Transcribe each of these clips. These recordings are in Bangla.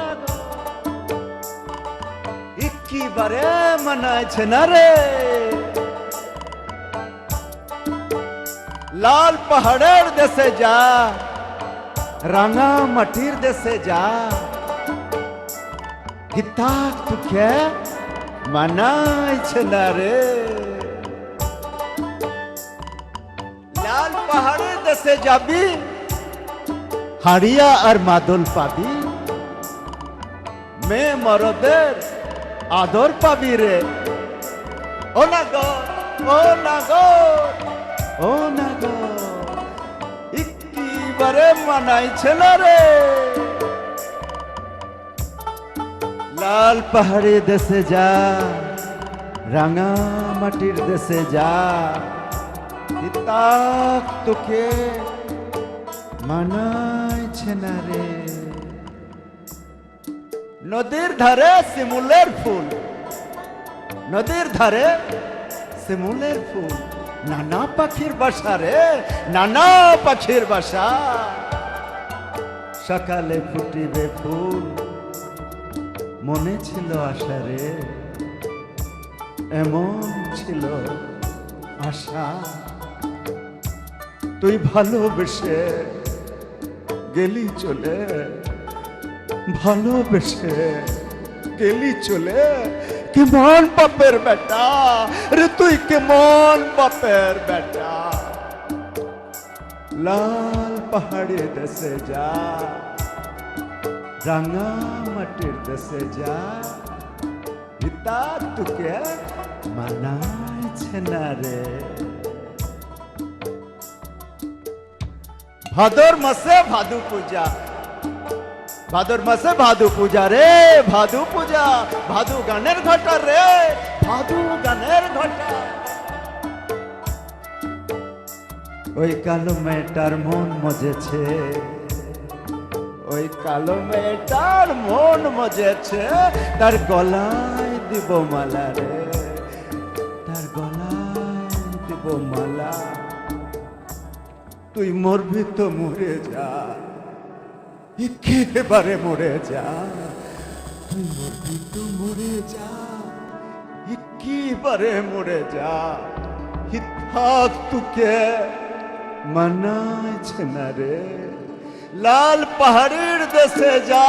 না গো একেবারে মানাইছে না রে লাল পাহাড়ের দেশে যা রাঙা মাটির দেশে যা হিতাক তুকে মানাইছে না রে লাল পাহাড়ের দেশে যাবি হাড়িয়া আর মাদল পাবি মেয়ে মরদের আদর পাবি রে ও না গো ও না গো ও না গো একেবারে মানাইছে না রে লাল পাহাড়ি দেশে যা রাঙা মাটির দেশে যা হিতাক তোকে মানাইছে না রে নদীর ধারে শিমুলের ফুল নদীর ধারে শিমুলের ফুল নানা পাখির বাসা রে নানা পাখির বাসা সকালে ফুটিবে ফুল মনে ছিল আশা রে এমন ছিল আশা তুই ভালোবেসে গেলি চলে ভালোবেসে গেলি চলে কেমন বাপের বেটা রে তুই কেমন বাপের বেটা লাল পাহাড়ি দেশে যা রাঙা মাটির দেশে যা হিতা তোকে মানাইছে না রে ভাদর মাসে ভাদু পূজা ভাদর মাসে ভাদু পূজা রে ভাদু পূজা ভাদু গানের ঘটা রে ভাদু গানের ঘটা ওই কালো মেয়েটার মন মজেছে ওই কালো মেয়েটার মন মজেছে তার গলায় দিব মালা রে তার গলায় দিব মালা তুই মরবি তো মরে যা একেবারে মরে যা তুই মরবি তো মরে যা একেবারে মরে যা হিতাক তোকে মানাইছে না রে লাল পাহাড়ের দেশে যা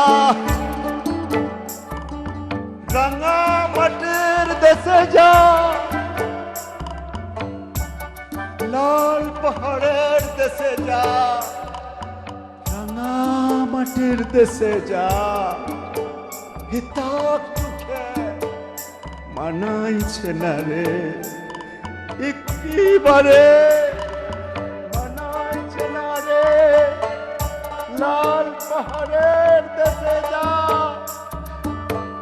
রাঙা মাটির দেশে যা লাল পাহাড়ের দেশে যা রাঙা মাটির দেশে যা হিতাক তোকে মানাইছে না রে একেবারে মানাইছে না রে লাল পাহাড়ের দেশে যা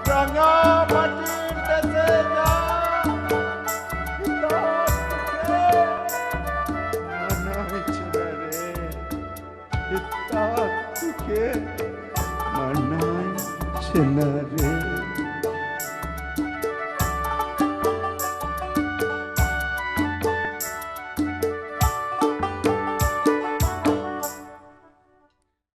রাঙা মাটির দেশে যা মানাইছে না রে হিতাক তোকে মানাইছে না রে